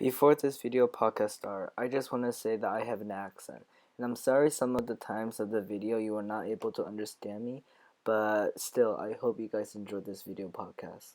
Before this video podcast start, I just want to say that I have an accent, and I'm sorry some of the times of the video you are not able to understand me, but still, I hope you guys enjoyed this video podcast.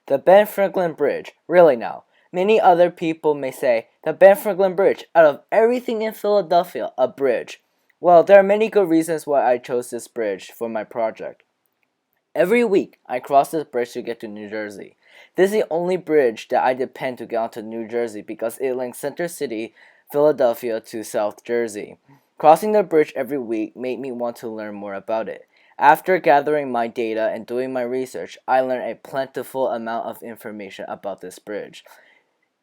The Ben Franklin Bridge. Really now. Many other people may say, the Ben Franklin Bridge, out of everything in Philadelphia, a bridge. Well, there are many good reasons why I chose this bridge for my project. Every week, I cross this bridge to get to New Jersey. This is the only bridge that I depend to get onto New Jersey because it links Center City, Philadelphia to South Jersey. Crossing the bridge every week made me want to learn more about it. After gathering my data and doing my research, I learned a plentiful amount of information about this bridge.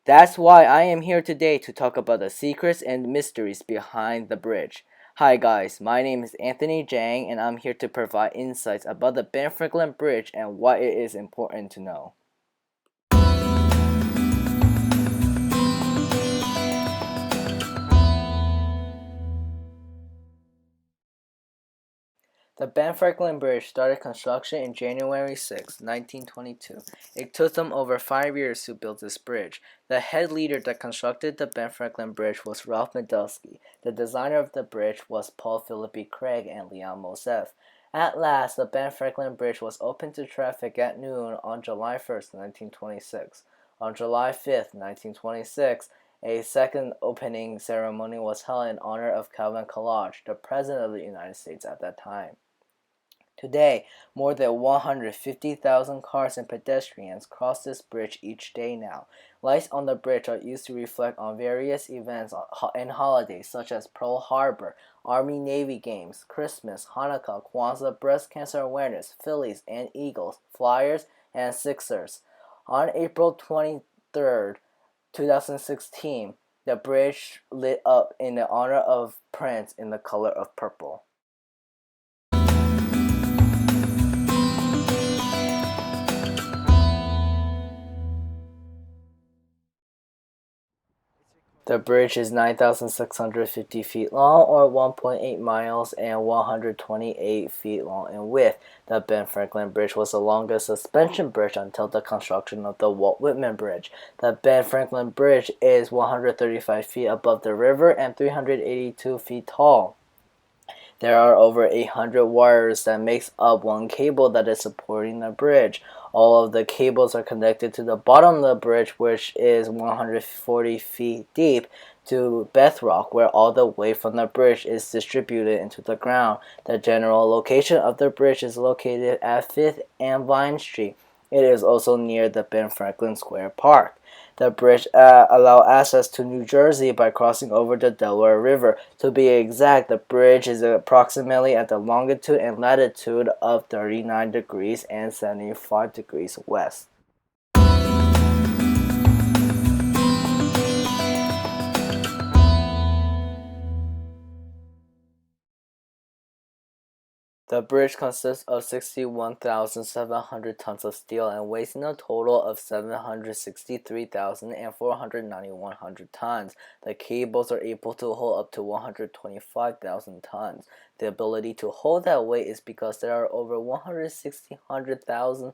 That's why I am here today to talk about the secrets and mysteries behind the bridge. Hi guys, my name is Anthony Jiang and I'm here to provide insights about the Ben Franklin Bridge and why it is important to know. The Ben Franklin Bridge started construction in January 6, 1922. It took them over 5 years to build this bridge. The head leader that constructed the Ben Franklin Bridge was Ralph Medelsky. The designer of the bridge was Paul Philip Craig and Leon Mosef. At last, the Ben Franklin Bridge was opened to traffic at noon on July 1, 1926. On July 5, 1926, a second opening ceremony was held in honor of Calvin Coolidge, the President of the United States at that time. Today, more than 150,000 cars and pedestrians cross this bridge each day now. Lights on the bridge are used to reflect on various events and holidays such as Pearl Harbor, Army-Navy Games, Christmas, Hanukkah, Kwanzaa, Breast Cancer Awareness, Phillies and Eagles, Flyers, and Sixers. On April 23, 2016, the bridge lit up in the honor of Prince in the color of purple. The bridge is 9,650 feet long, or 1.8 miles, and 128 feet long in width. The Ben Franklin Bridge was the longest suspension bridge until the construction of the Walt Whitman Bridge. The Ben Franklin Bridge is 135 feet above the river and 382 feet tall. There are over 800 wires that makes up one cable that is supporting the bridge. All of the cables are connected to the bottom of the bridge, which is 140 feet deep, to bedrock, where all the weight from the bridge is distributed into the ground. The general location of the bridge is located at 5th and Vine Street. It is also near the Ben Franklin Square Park. The bridge allows access to New Jersey by crossing over the Delaware River. To be exact, the bridge is approximately at the longitude and latitude of 39 degrees and 75 degrees west. The bridge consists of 61,700 tons of steel and weighs in a total of 763,491 tons. The cables are able to hold up to 125,000 tons. The ability to hold that weight is because there are over 1,600,000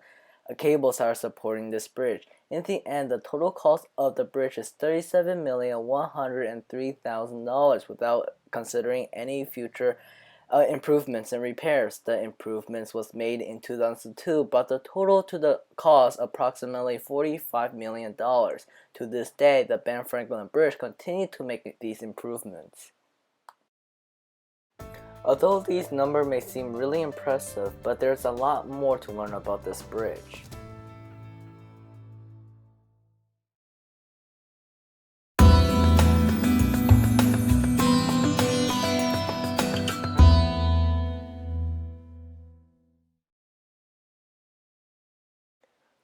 cables that are supporting this bridge. In the end, the total cost of the bridge is $37,103,000 without considering any future improvements and repairs. The improvements was made in 2002, but the total to the cost approximately $45 million. To this day, the Ben Franklin Bridge continued to make these improvements. Although these numbers may seem really impressive, but there's a lot more to learn about this bridge.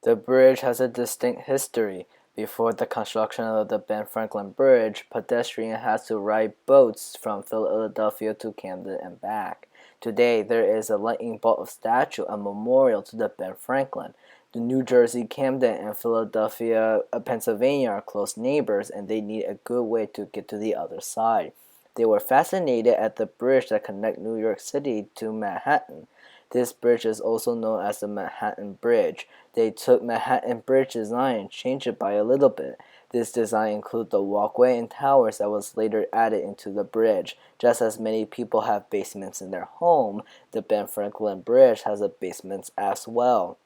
The bridge has a distinct history. Before the construction of the Ben Franklin Bridge, pedestrians had to ride boats from Philadelphia to Camden and back. Today, there is a lightning bolt statue, a memorial to the Ben Franklin. The New Jersey, Camden, and Philadelphia, Pennsylvania are close neighbors, and they need a good way to get to the other side. They were fascinated at the bridge that connects New York City to Manhattan. This bridge is also known as the Manhattan Bridge. They took Manhattan Bridge design and changed it by a little bit. This design included the walkway and towers that was later added into the bridge. Just as many people have basements in their home, the Ben Franklin Bridge has a basement as well.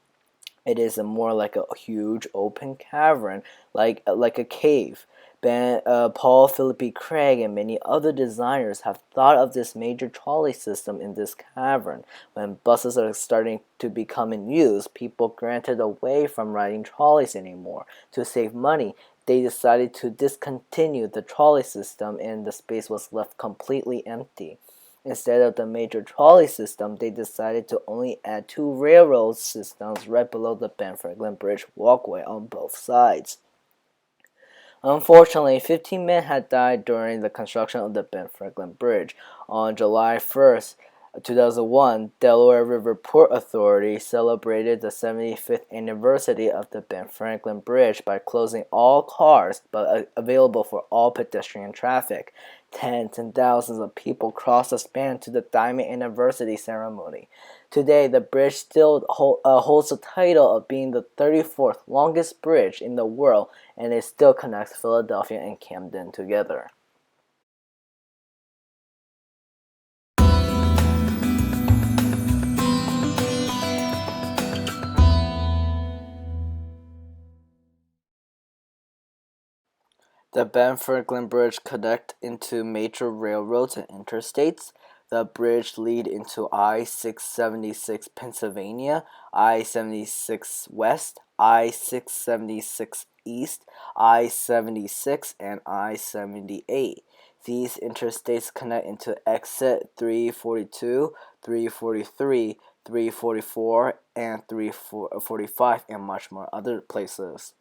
It is more like a huge open cavern, like a cave. Paul Philip Craig and many other designers have thought of this major trolley system in this cavern. When buses are starting to become in use, people granted away from riding trolleys anymore. To save money, they decided to discontinue the trolley system and the space was left completely empty. Instead of the major trolley system, they decided to only add two railroad systems right below the Ben Franklin Bridge walkway on both sides. Unfortunately, 15 men had died during the construction of the Ben Franklin Bridge. On July 1st, 2001, Delaware River Port Authority celebrated the 75th anniversary of the Ben Franklin Bridge by closing all cars but available for all pedestrian traffic. Tens and thousands of people crossed the span to the Diamond Anniversary ceremony. Today, the bridge still holds the title of being the 34th longest bridge in the world, and it still connects Philadelphia and Camden together. The Ben Franklin Bridge connects into major railroads and interstates. The bridge leads into I-676 Pennsylvania, I-76 West, I-676 East, I-76, and I-78. These interstates connect into exit 342, 343, 344, and 345, and much more other places.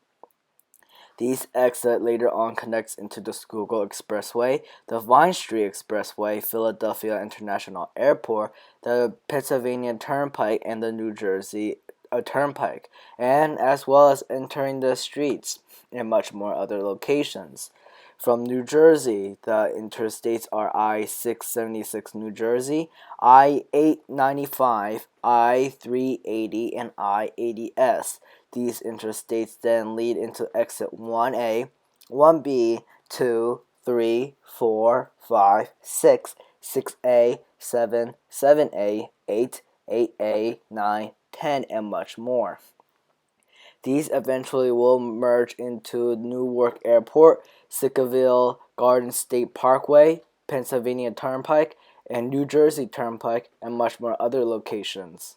These exit later on connects into the Schuylkill Expressway, the Vine Street Expressway, Philadelphia International Airport, the Pennsylvania Turnpike, and the New Jersey Turnpike, and as well as entering the streets and much more other locations. From New Jersey, the interstates are I-676 New Jersey, I-895, I-380, and I-80S. These interstates then lead into exit 1A, 1B, 2, 3, 4, 5, 6, 6A, 7, 7A, 8, 8A, 9, 10, and much more. These eventually will merge into Newark Airport, Sickaville Garden State Parkway, Pennsylvania Turnpike, and New Jersey Turnpike, and much more other locations.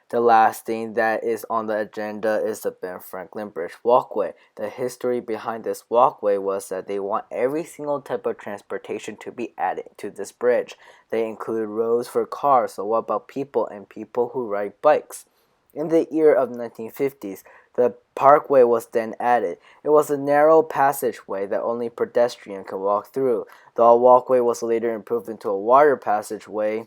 The last thing that is on the agenda is the Ben Franklin Bridge walkway. The history behind this walkway was that they want every single type of transportation to be added to this bridge. They include roads for cars, so what about people and people who ride bikes? In the year of 1950s, the parkway was then added. It was a narrow passageway that only pedestrians could walk through. The walkway was later improved into a water passageway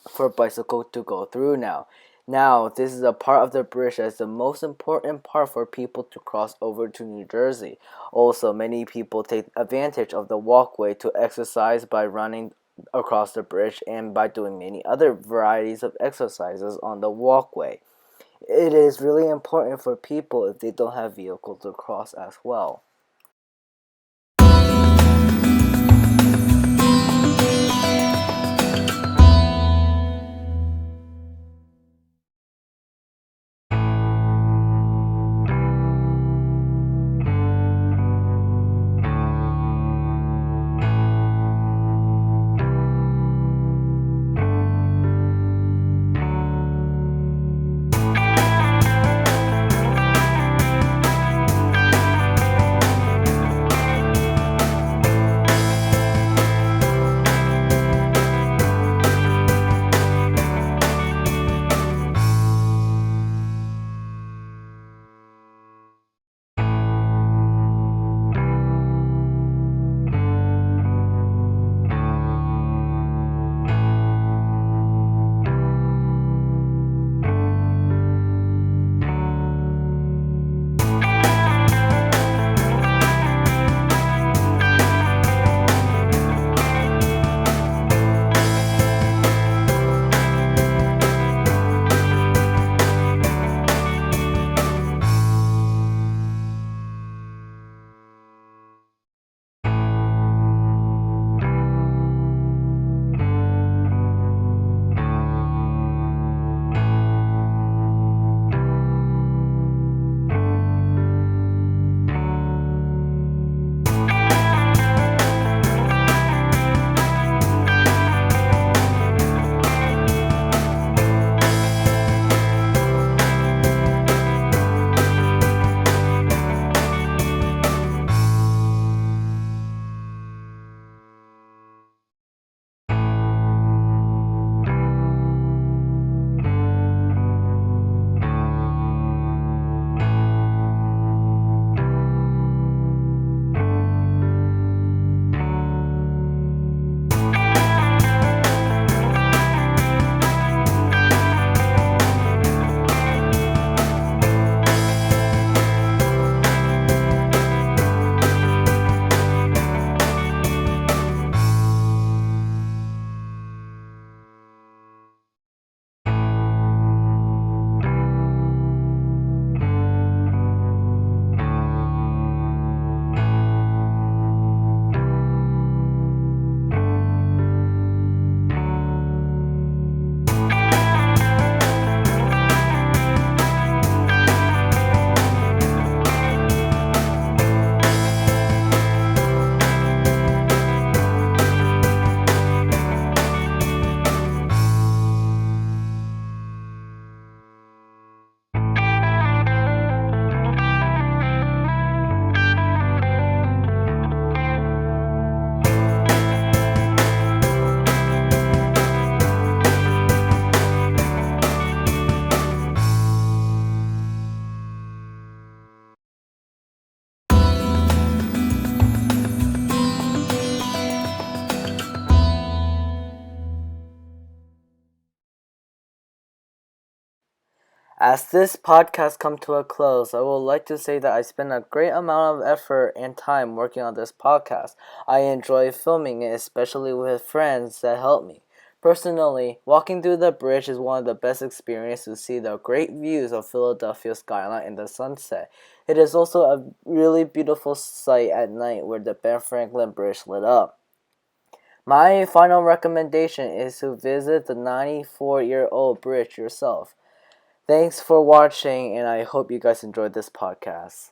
for bicycles to go through now. Now, this is a part of the bridge that is the most important part for people to cross over to New Jersey. Also, many people take advantage of the walkway to exercise by running across the bridge and by doing many other varieties of exercises on the walkway. It is really important for people if they don't have vehicles to cross as well. As this podcast comes to a close, I would like to say that I spent a great amount of effort and time working on this podcast. I enjoy filming it, especially with friends that help me. Personally, walking through the bridge is one of the best experiences to see the great views of Philadelphia skyline in the sunset. It is also a really beautiful sight at night where the Ben Franklin Bridge lit up. My final recommendation is to visit the 94-year-old bridge yourself. Thanks for watching, and I hope you guys enjoyed this podcast.